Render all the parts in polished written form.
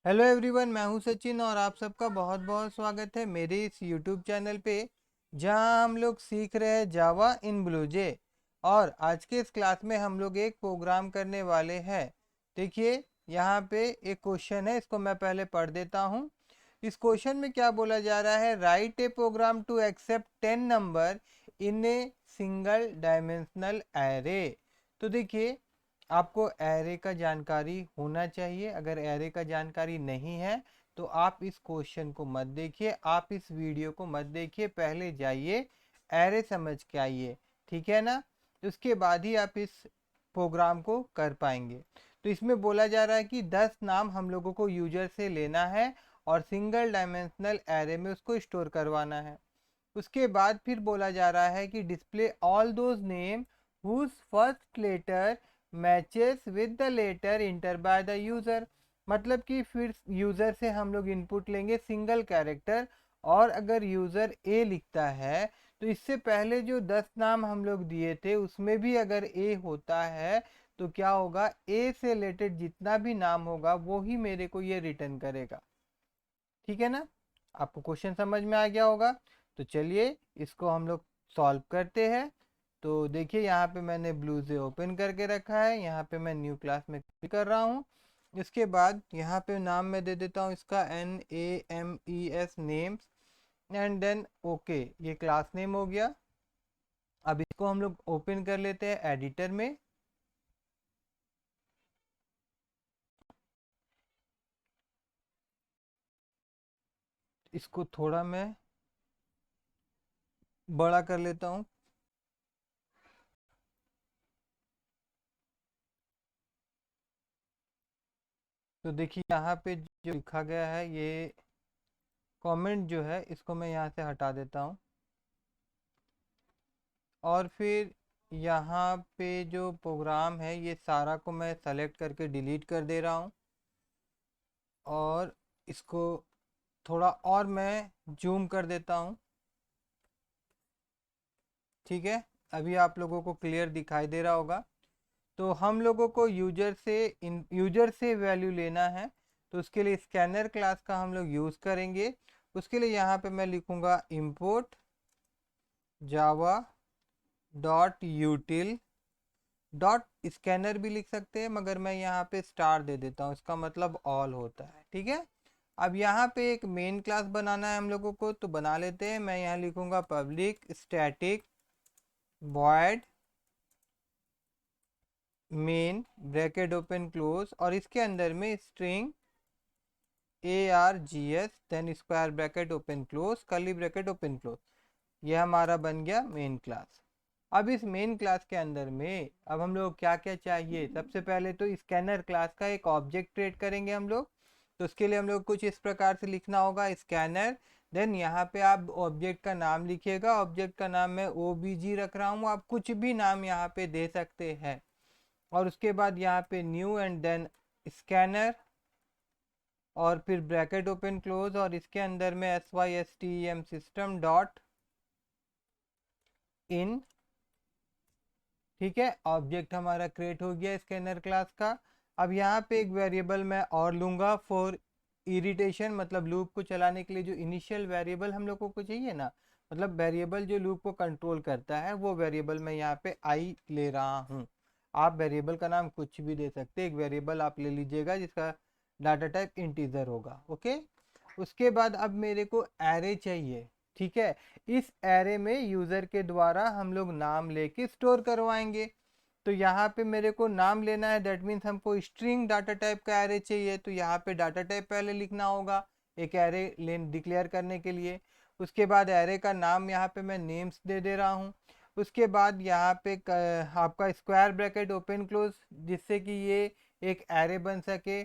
Hello everyone, मैं हूं सचिन और आप सबका बहुत बहुत स्वागत है मेरे इस यूट्यूब चैनल पे, जहां हम लोग सीख रहे हैं जावा इन ब्लूजे। और आज के इस क्लास में हम लोग एक प्रोग्राम करने वाले हैं। देखिए, यहाँ पे एक क्वेश्चन है, इसको मैं पहले पढ़ देता हूँ। इस क्वेश्चन में क्या बोला जा रहा है, write a program to accept 10 number in a single dimensional array. तो देखिए, आपको एरे का जानकारी होना चाहिए। अगर एरे का जानकारी नहीं है तो आप इस क्वेश्चन को मत देखिए, आप इस वीडियो को मत देखिए, पहले जाइए एरे समझ के आइए। ठीक है ना? उसके बाद ही आप इस प्रोग्राम को कर पाएंगे। तो इसमें बोला जा रहा है कि 10 नाम हम लोगों को यूजर से लेना है और सिंगल डायमेंशनल एरे में उसको स्टोर करवाना है। उसके बाद फिर बोला जा रहा है कि display all those name whose first letter matches with the letter enter by the user. मतलब कि फिर यूज़र से हम लोग इनपुट लेंगे सिंगल कैरेक्टर, और अगर यूज़र ए लिखता है तो इससे पहले जो 10 नाम हम लोग दिए थे उसमें भी अगर ए होता है तो क्या होगा, ए से रिलेटेड जितना भी नाम होगा वो ही मेरे को ये रिटर्न करेगा। ठीक है ना? आपको क्वेश्चन समझ में आ गया होगा। तो चलिए इसको हम लोग सॉल्व करते हैं। तो देखिए, यहाँ पे मैंने ब्लू से ओपन करके रखा है, यहाँ पे मैं न्यू क्लास में क्लिक कर रहा हूँ। इसके बाद यहाँ पे नाम मैं दे देता हूँ इसका NAMES names, and then okay, ये क्लास नेम हो गया। अब इसको हम लोग ओपन कर लेते हैं एडिटर में। इसको थोड़ा मैं बड़ा कर लेता हूँ। तो देखिए, यहाँ पे जो लिखा गया है, ये कमेंट जो है इसको मैं यहाँ से हटा देता हूँ। और फिर यहाँ पे जो प्रोग्राम है ये सारा को मैं सेलेक्ट करके डिलीट कर दे रहा हूँ। और इसको थोड़ा और मैं जूम कर देता हूँ। ठीक है, अभी आप लोगों को क्लियर दिखाई दे रहा होगा। तो हम लोगों को यूजर से वैल्यू लेना है। तो उसके लिए स्कैनर क्लास का हम लोग यूज़ करेंगे। उसके लिए यहाँ पे मैं लिखूँगा import java dot यूटिल dot scanner भी लिख सकते हैं, मगर मैं यहाँ पे स्टार दे देता हूँ, इसका मतलब ऑल होता है। ठीक है, अब यहाँ पे एक मेन क्लास बनाना है हम लोगों को, तो बना लेते हैं। मैं यहाँ लिखूँगा public static void main bracket open close, और इसके अंदर में string ARGS, then square bracket open close, curly bracket open close. ये हमारा बन गया मेन क्लास। अब इस मेन क्लास के अंदर में अब हम लोग क्या क्या चाहिए, सबसे पहले तो स्कैनर क्लास का एक ऑब्जेक्ट क्रिएट करेंगे हम लोग। तो उसके लिए हम लोग कुछ इस प्रकार से लिखना होगा, स्कैनर, देन यहाँ पे आप ऑब्जेक्ट का नाम लिखिएगा। ऑब्जेक्ट का नाम मैं OBG रख रहा हूँ, आप कुछ भी नाम यहाँ पे दे सकते हैं। और उसके बाद यहाँ पे न्यू एंड देन स्कैनर, और फिर ब्रैकेट ओपन क्लोज, और इसके अंदर में SYSTEM सिस्टम डॉट इन। ठीक है, ऑब्जेक्ट हमारा क्रिएट हो गया स्कैनर क्लास का। अब यहाँ पे एक वेरिएबल मैं और लूँगा फॉर इरिटेशन, मतलब लूप को चलाने के लिए जो इनिशियल वेरिएबल हम लोगों को चाहिए ना, मतलब वेरिएबल जो लूप को कंट्रोल करता है, वो वेरिएबल मैं यहाँ पे आई ले रहा हूँ। आप वेरिएबल का नाम कुछ भी दे सकते हैं, एक वेरिएबल आप ले लीजिएगा जिसका डाटा टाइप इंटीजर होगा। ओके, उसके बाद अब मेरे को एरे चाहिए। ठीक है, इस एरे में यूज़र के द्वारा हम लोग नाम लेके स्टोर करवाएंगे। तो यहाँ पे मेरे को नाम लेना है, दैट मीन्स हमको स्ट्रिंग डाटा टाइप का एरे चाहिए। तो यहाँ पे डाटा टाइप पहले लिखना होगा एक एरे लेन डिक्लेयर करने के लिए। उसके बाद एरे का नाम यहाँ पे मैं नेम्स दे दे रहा हूँ। उसके बाद यहाँ पे आपका स्क्वायर ब्रैकेट ओपन क्लोज, जिससे कि ये एक एरे बन सके।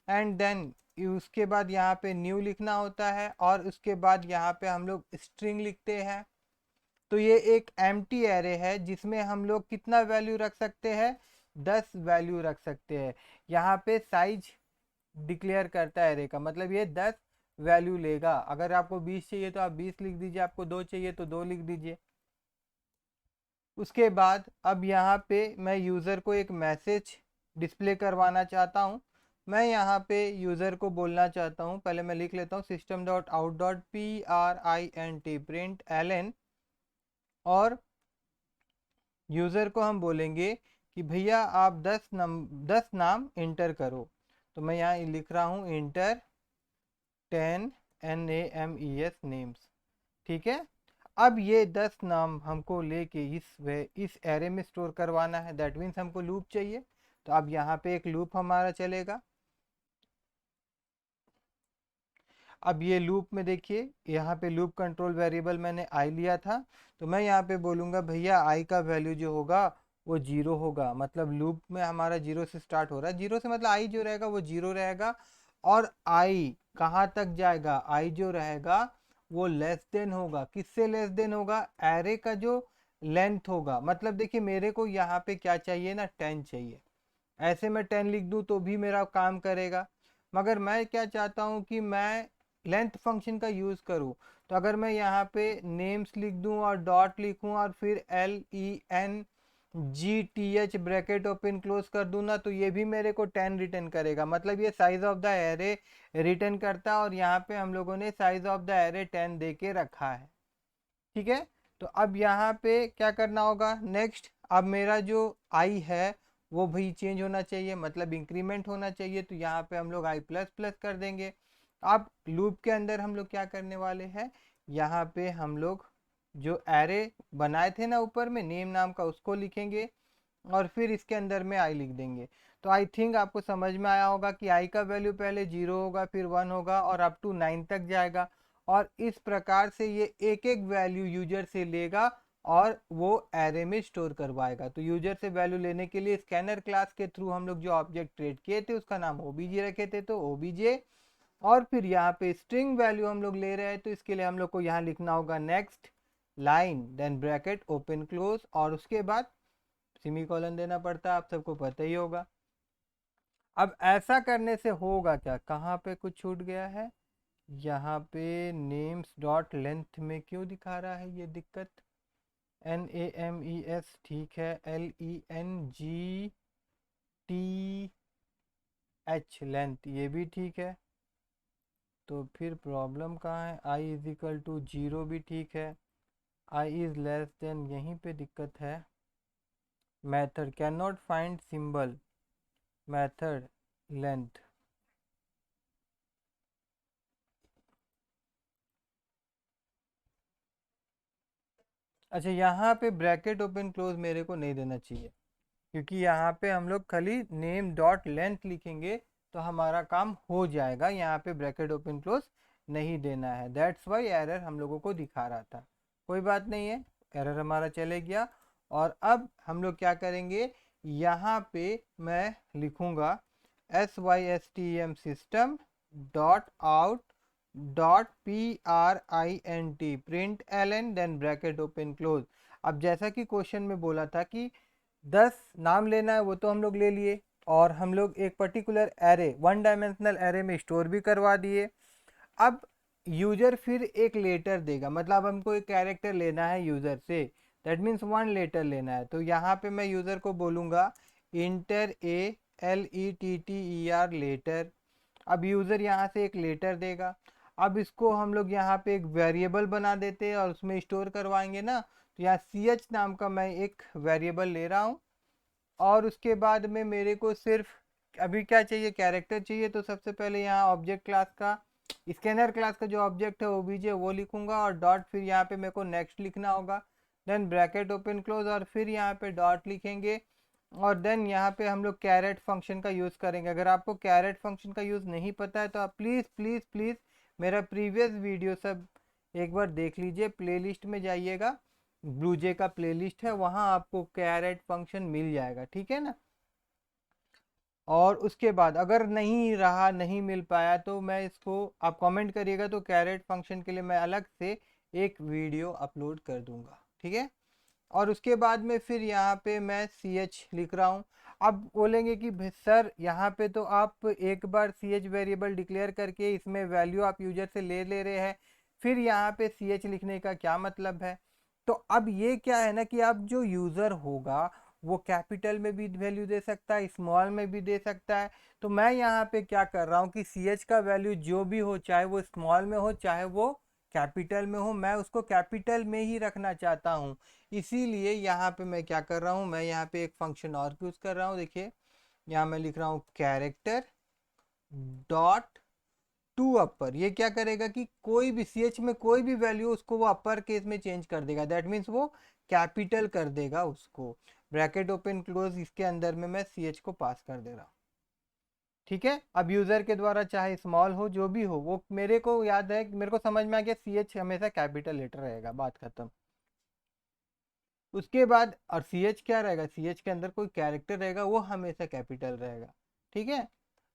एंड देन उसके बाद यहाँ पे न्यू लिखना होता है, और उसके बाद यहाँ पे हम लोग स्ट्रिंग लिखते हैं। तो ये एक एम्प्टी एरे है जिसमें हम लोग कितना वैल्यू रख सकते हैं, 10 वैल्यू रख सकते हैं। यहाँ पे साइज डिक्लेयर करता है एरे का, मतलब ये 10 वैल्यू लेगा। अगर आपको 20 चाहिए तो आप 20 लिख दीजिए, आपको 2 चाहिए तो 2 लिख दीजिए। उसके बाद अब यहाँ पे मैं यूज़र को एक मैसेज डिस्प्ले करवाना चाहता हूँ। मैं यहाँ पे यूज़र को बोलना चाहता हूँ, पहले मैं लिख लेता हूँ system.out.print प्रिंट एलन, और यूज़र को हम बोलेंगे कि भैया आप 10 नाम इंटर करो। तो मैं यहाँ लिख रहा हूँ इंटर 10 NAMES नेम्स। ठीक है, अब ये 10 नाम हमको लेके इस एरे में स्टोर करवाना है। दैट मीन्स हमको लूप चाहिए, तो अब यहाँ पे एक लूप हमारा चलेगा। अब ये लूप में देखिए, यहाँ पे लूप कंट्रोल वेरिएबल मैंने आई लिया था, तो मैं यहाँ पे बोलूँगा भैया आई का वैल्यू जो होगा वो 0 होगा। मतलब लूप में हमारा 0 से स्टार्ट हो रहा है, 0 से मतलब आई जो रहेगा वो 0 रहेगा। और आई कहाँ तक जाएगा, आई जो रहेगा वो लेस देन होगा। किससे लेस देन होगा, एरे का जो लेंथ होगा। मतलब देखिए मेरे को यहाँ पे क्या चाहिए ना, 10 चाहिए। ऐसे मैं 10 लिख दूँ तो भी मेरा काम करेगा, मगर मैं क्या चाहता हूँ कि मैं लेंथ फंक्शन का यूज़ करूँ। तो अगर मैं यहाँ पे नेम्स लिख दूँ और डॉट लिखूँ और फिर LENGTH ब्रैकेट ओपन क्लोज कर दूँ ना, तो ये भी मेरे को 10 रिटर्न करेगा। मतलब ये size of the array return करता है, और यहाँ पे हम लोगों ने साइज ऑफ द एरे 10 दे के रखा है। ठीक है, तो अब यहाँ पे क्या करना होगा नेक्स्ट, अब मेरा जो आई है वो भी चेंज होना चाहिए, मतलब इंक्रीमेंट होना चाहिए। तो यहाँ पे हम लोग आई प्लस प्लस कर देंगे। अब लूप के अंदर हम लोग क्या करने वाले हैं, यहाँ पे हम लोग जो एरे बनाए थे ना ऊपर में नेम नाम का, उसको लिखेंगे और फिर इसके अंदर में आई लिख देंगे। तो आई थिंक आपको समझ में आया होगा कि आई का वैल्यू पहले 0 होगा, फिर 1 होगा और अप टू 9 तक जाएगा। और इस प्रकार से ये एक एक वैल्यू यूजर से लेगा और वो एरे में स्टोर करवाएगा। तो यूजर से वैल्यू लेने के लिए स्कैनर क्लास के थ्रू हम लोग जो ऑब्जेक्ट क्रिएट किए थे उसका नाम ओबीजे रखे थे, तो ओबीजे। और फिर यहाँ पे स्ट्रिंग वैल्यू हम लोग ले रहे हैं, तो इसके लिए हम लोग को यहाँ लिखना होगा next line then bracket open close, और उसके बाद सेमीकोलन देना पड़ता है, आप सबको पता ही होगा। अब ऐसा करने से होगा क्या, कहाँ पे कुछ छूट गया है, यहाँ पे नेम्स डॉट लेंथ में क्यों दिखा रहा है ये दिक्कत। NAMES ठीक है, LENGTH लेंथ ये भी ठीक है। तो फिर प्रॉब्लम कहाँ है, आई इज इक्वल टू 0 भी ठीक है, आई इज लेस देन यहीं पे दिक्कत है। Method can not find symbol method length. अच्छा, यहाँ पे ब्रैकेट ओपन क्लोज मेरे को नहीं देना चाहिए, क्योंकि यहाँ पे हम लोग खाली नेम डॉट लेंथ लिखेंगे तो हमारा काम हो जाएगा। यहाँ पे ब्रैकेट ओपन क्लोज नहीं देना है, दैट्स वाई एरर हम लोगों को दिखा रहा था। कोई बात नहीं है, एरर हमारा चले गया। और अब हम लोग क्या करेंगे, यहाँ पे मैं लिखूँगा SYSTM system dot out dot PRINT print L N then bracket open close. अब जैसा कि क्वेश्चन में बोला था कि 10 नाम लेना है, वो तो हम लोग ले लिए, और हम लोग एक पर्टिकुलर एरे 1 डायमेंशनल एरे में स्टोर भी करवा दिए। अब यूजर फिर एक लेटर देगा, मतलब हमको एक कैरेक्टर लेना है यूजर से, दैट मीन्स 1 लेटर लेना है। तो यहाँ पे मैं यूजर को बोलूँगा इंटर ALETTER लेटर। अब यूज़र यहाँ से एक लेटर देगा। अब इसको हम लोग यहाँ पे एक वेरिएबल बना देते हैं और उसमें स्टोर करवाएंगे ना। तो यहाँ CH नाम का मैं एक वेरिएबल ले रहा हूँ, और उसके बाद में मेरे को सिर्फ अभी क्या चाहिए, कैरेक्टर चाहिए। तो सबसे पहले यहाँ ऑब्जेक्ट क्लास का, स्कैनर क्लास का जो ऑब्जेक्ट है ओबीजे वो लिखूंगा, और डॉट फिर यहाँ पे मेरे को नेक्स्ट लिखना होगा, देन ब्रैकेट ओपन क्लोज, और फिर यहाँ पे डॉट लिखेंगे। और देन यहाँ पे हम लोग कैरेट फंक्शन का यूज़ करेंगे। अगर आपको कैरेट फंक्शन का यूज़ नहीं पता है तो आप प्लीज़ प्लीज़ प्लीज़ मेरा प्रीवियस वीडियो सब एक बार देख लीजिए, प्लेलिस्ट में जाइएगा, ब्लूजे का प्लेलिस्ट है, वहाँ आपको कैरेट फंक्शन मिल जाएगा। ठीक है ना। और उसके बाद अगर नहीं रहा, नहीं मिल पाया, तो मैं इसको आप कमेंट करिएगा, तो कैरेट फंक्शन के लिए मैं अलग से एक वीडियो अपलोड कर दूंगा। ठीक है। और उसके बाद में फिर यहाँ पे मैं CH लिख रहा हूँ। अब बोलेंगे कि सर यहाँ पे तो आप एक बार CH वेरिएबल डिक्लेयर करके इसमें वैल्यू आप यूजर से ले रहे हैं, फिर यहाँ पे CH लिखने का क्या मतलब है। तो अब ये क्या है ना कि अब जो यूज़र होगा वो कैपिटल में भी वैल्यू दे सकता है, स्मॉल में भी दे सकता है। तो मैं यहाँ पे क्या कर रहा हूँ कि सी एच का वैल्यू जो भी हो, चाहे वो स्मॉल में हो चाहे वो कैपिटल में हो, मैं उसको कैपिटल में ही रखना चाहता हूँ। इसीलिए यहाँ पे मैं क्या कर रहा हूँ, मैं यहाँ पे एक फंक्शन और यूज़ कर रहा हूँ। देखिए यहाँ मैं लिख रहा हूँ कैरेक्टर डॉट टू अपर। ये क्या करेगा कि कोई भी सी एच में कोई भी वैल्यू उसको वो अपर केस में चेंज कर देगा, दैट मीन्स वो कैपिटल कर देगा उसको। ब्रैकेट ओपन क्लोज, इसके अंदर में मैं सी एच को पास कर दे रहा हूँ। ठीक है, अब यूजर के द्वारा चाहे स्मॉल हो जो भी हो, वो मेरे को याद है, मेरे को समझ में आ गया सी एच हमेशा कैपिटल लेटर रहेगा, बात खत्म। उसके बाद और सी एच क्या रहेगा, सी एच के अंदर कोई कैरेक्टर रहेगा वो हमेशा कैपिटल रहेगा। ठीक है,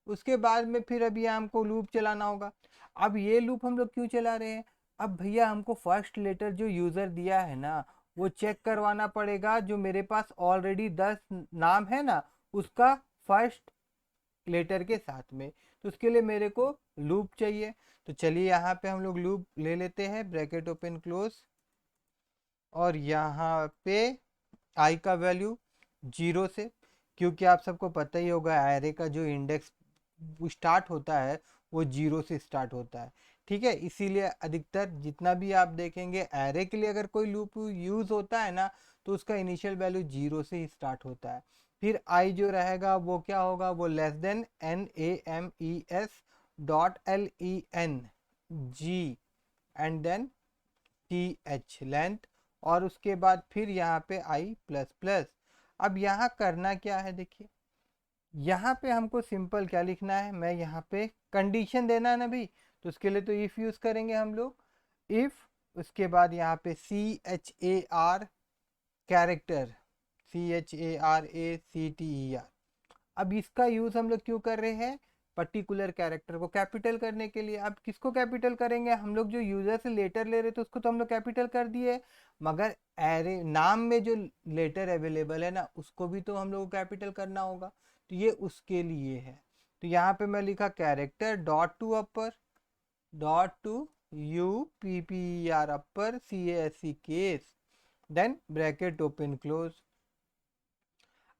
उसके बाद में फिर अभी हमको लूप चलाना होगा। अब ये लूप हम लोग क्यों चला रहे हैं, अब भैया हमको फर्स्ट लेटर जो यूजर दिया है ना वो चेक करवाना पड़ेगा, जो मेरे पास ऑलरेडी 10 नाम है ना उसका फर्स्ट लेटर के साथ में। तो उसके लिए मेरे को लूप चाहिए। तो चलिए यहाँ पे हम लोग लूप ले लेते हैं, ब्रैकेट ओपन क्लोज, और यहाँ पे आई का वैल्यू 0 से, क्योंकि आप सबको पता ही होगा एरे का जो इंडेक्स स्टार्ट होता है वो 0 से स्टार्ट होता है। ठीक है, इसीलिए अधिकतर जितना भी आप देखेंगे एरे के लिए अगर कोई लूप यूज होता है ना तो उसका इनिशियल वैल्यू 0 से ही स्टार्ट होता है। फिर आई जो रहेगा वो क्या होगा, वो less than NAMES dot LEN G and then TH length, और उसके बाद फिर यहाँ पे आई प्लस प्लस। अब यहाँ करना क्या है, देखिए यहाँ पे हमको सिंपल क्या लिखना है, मैं यहाँ पे कंडीशन देना है ना भाई, तो उसके लिए तो इफ यूज करेंगे हम लोग। इफ उसके बाद यहाँ पे CHAR कैरेक्टर, CHARACTER। अब इसका यूज हम लोग क्यों कर रहे हैं, पर्टिकुलर कैरेक्टर को कैपिटल करने के लिए। अब किसको कैपिटल करेंगे, हम लोग जो यूजर से लेटर ले रहे थे उसको तो हम लोग कैपिटल कर दिए, मगर एरे नाम में जो लेटर अवेलेबल है ना उसको भी तो हम लोग को कैपिटल करना होगा, तो ये उसके लिए है। तो यहाँ पे मैं लिखा character dot to upper dot to UPPER upper CASE case, then bracket open close.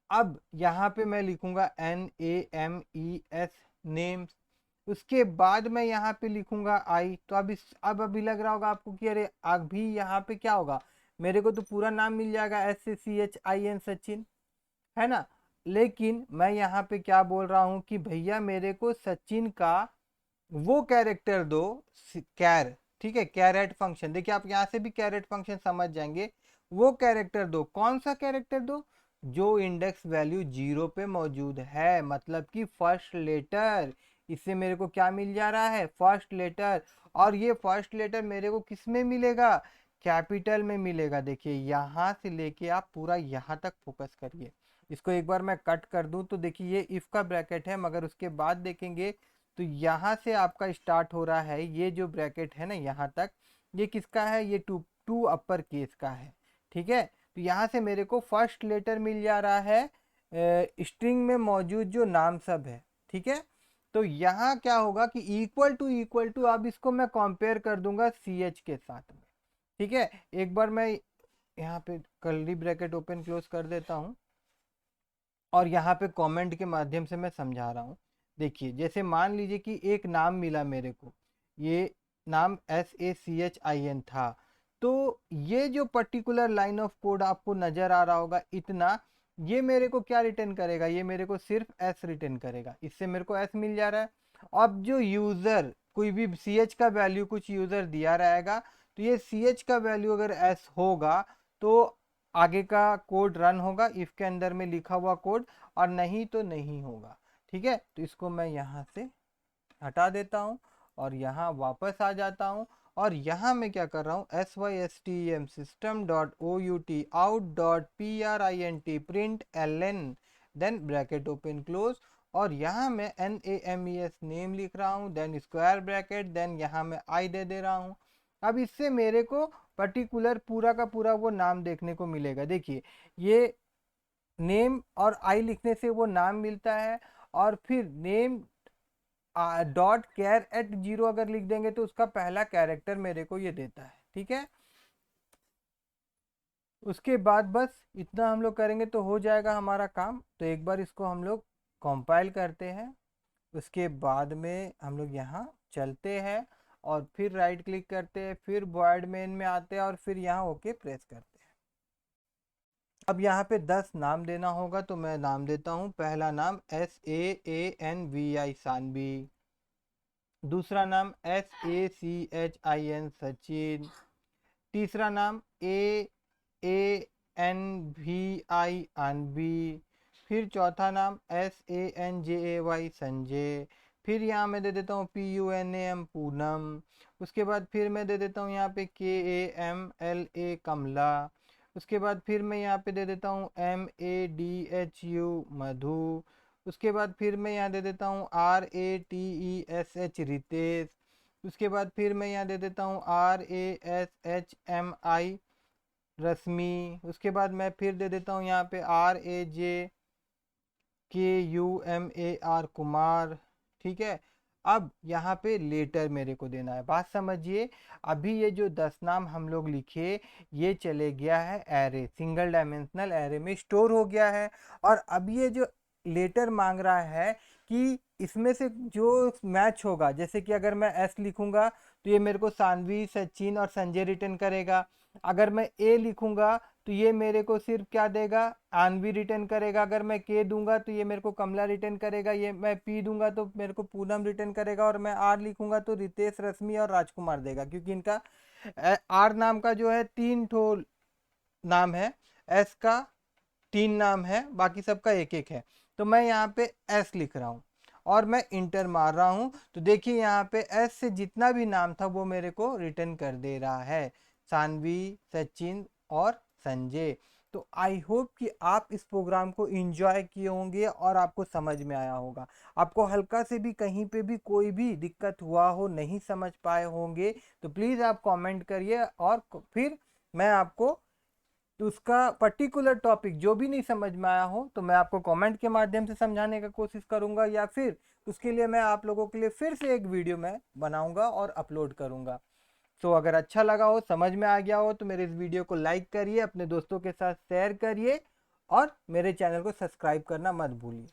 अब यहाँ पे मैं लिखूंगा NAMES नेम्स, उसके बाद मैं यहाँ पे लिखूंगा आई। तो अब अभी लग रहा होगा आपको कि अरे अभी यहाँ पे क्या होगा, मेरे को तो पूरा नाम मिल जाएगा SACHIN सचिन, है ना। लेकिन मैं यहाँ पे क्या बोल रहा हूँ कि भैया मेरे को सचिन का वो कैरेक्टर दो, कैर, ठीक है, कैरेट फंक्शन। देखिए आप यहाँ से भी कैरेट फंक्शन समझ जाएंगे। वो कैरेक्टर दो, कौन सा कैरेक्टर दो, जो इंडेक्स वैल्यू 0 पे मौजूद है, मतलब कि फर्स्ट लेटर। इससे मेरे को क्या मिल जा रहा है, फर्स्ट लेटर। और ये फर्स्ट लेटर मेरे को किस में मिलेगा, कैपिटल में मिलेगा। देखिए यहाँ से लेके आप पूरा यहाँ तक फोकस करिए। इसको एक बार मैं कट कर दूं तो देखिए ये इफ का ब्रैकेट है, मगर उसके बाद देखेंगे तो यहाँ से आपका स्टार्ट हो रहा है, ये जो ब्रैकेट है ना यहाँ तक, ये किसका है, ये टू अपर केस का है। ठीक है, तो यहाँ से मेरे को फर्स्ट लेटर मिल जा रहा है स्ट्रिंग में मौजूद जो नाम सब है। ठीक है, तो यहाँ क्या होगा कि इक्वल टू, अब इसको मैं कंपेयर कर दूंगा CH के साथ में। ठीक है, एक बार मैं यहाँ पे कर्ली ब्रैकेट ओपन क्लोज कर देता हूँ और यहाँ पे कमेंट के माध्यम से मैं समझा रहा हूँ। देखिए जैसे मान लीजिए कि एक नाम मिला मेरे को, ये नाम SACHIN था, तो ये जो पर्टिकुलर लाइन ऑफ कोड आपको नजर आ रहा होगा इतना, ये मेरे को क्या रिटर्न करेगा, ये मेरे को सिर्फ S रिटर्न करेगा। इससे मेरे को S मिल जा रहा है। अब जो यूजर कोई भी CH का वैल्यू कुछ यूजर दिया रहेगा, तो ये CH का वैल्यू अगर S होगा तो आगे का कोड रन होगा, इफ के अंदर में लिखा हुआ कोड, और नहीं तो नहीं होगा। ठीक है, तो इसको मैं यहाँ से हटा देता हूँ और यहाँ वापस आ जाता हूँ, और यहाँ मैं क्या कर रहा हूँ, SYSTEM system dot out out dot print print ln, then bracket open close, और यहाँ मैं NAMES नेम लिख रहा हूँ, देन स्क्वायर ब्रैकेट, देन यहाँ मैं आई दे रहा हूँ। अब इससे मेरे को पर्टिकुलर पूरा का पूरा वो नाम देखने को मिलेगा। देखिए ये नेम और आई लिखने से वो नाम मिलता है, और फिर नेम डॉट कैर एट 0 अगर लिख देंगे तो उसका पहला कैरेक्टर मेरे को ये देता है। ठीक है, उसके बाद बस इतना हम लोग करेंगे तो हो जाएगा हमारा काम। तो एक बार इसको हम लोग कंपाइल करते हैं। उसके बाद में हम लोग यहाँ चलते हैं और फिर राइट क्लिक करते हैं, फिर वॉइड मेन में आते हैं और फिर यहाँ ओके प्रेस करते हैं। अब यहाँ पे 10 नाम देना होगा, तो मैं नाम देता हूँ। पहला नाम SAANVI सानवी, दूसरा नाम SACHIN सचिन, तीसरा नाम AANVI अनवी, फिर चौथा नाम SANJAY संजय, फिर यहाँ मैं दे देता हूँ PUNAM पूनम। उसके बाद फिर मैं दे देता हूँ यहाँ पे KAMLA कमला। उसके बाद फिर मैं यहाँ पे दे देता हूँ MADHU मधु। उसके बाद फिर मैं यहाँ दे देता हूँ RATESH रितेश। उसके बाद फिर मैं यहाँ दे देता हूँ RASHMI रश्मि। उसके बाद मैं फिर दे देता हूँ यहाँ पे RAJKUMAR कुमार। ठीक है, अब यहाँ पे लेटर मेरे को देना है। बात समझिए, अभी ये जो 10 नाम हम लोग लिखे, ये चले गया है एरे, सिंगल डायमेंशनल एरे में स्टोर हो गया है। और अब ये जो लेटर मांग रहा है कि इसमें से जो मैच होगा, जैसे कि अगर मैं एस लिखूंगा तो ये मेरे को सानवी सचिन और संजय रिटर्न करेगा। अगर मैं ए लिखूंगा तो ये मेरे को सिर्फ क्या देगा, आनवी रिटर्न करेगा। अगर मैं के दूंगा तो ये मेरे को कमला रिटर्न करेगा। ये मैं पी दूंगा तो मेरे को पूनम रिटर्न करेगा। और मैं आर लिखूंगा तो रितेश रश्मि और राजकुमार देगा, क्योंकि इनका आर नाम का जो है 3 ठो नाम है, एस का 3 नाम है, बाकी सबका एक एक है। तो मैं यहाँ पे एस लिख रहा हूँ और मैं इंटर मार रहा हूँ। तो देखिए यहाँ पे एस से जितना भी नाम था वो मेरे को रिटर्न कर दे रहा है, सानवी सचिन और संजय। तो आई होप कि आप इस प्रोग्राम को एंजॉय किए होंगे और आपको समझ में आया होगा। आपको हल्का से भी कहीं पे भी कोई भी दिक्कत हुआ हो, नहीं समझ पाए होंगे, तो प्लीज़ आप कमेंट करिए और फिर मैं आपको उसका पर्टिकुलर टॉपिक जो भी नहीं समझ में आया हो तो मैं आपको कमेंट के माध्यम से समझाने का कोशिश करूंगा, या फिर उसके लिए मैं आप लोगों के लिए फिर से एक वीडियो मैं बनाऊंगा और अपलोड करूंगा। तो अगर अच्छा लगा हो, समझ में आ गया हो, तो मेरे इस वीडियो को लाइक करिए, अपने दोस्तों के साथ शेयर करिए और मेरे चैनल को सब्सक्राइब करना मत भूलिए।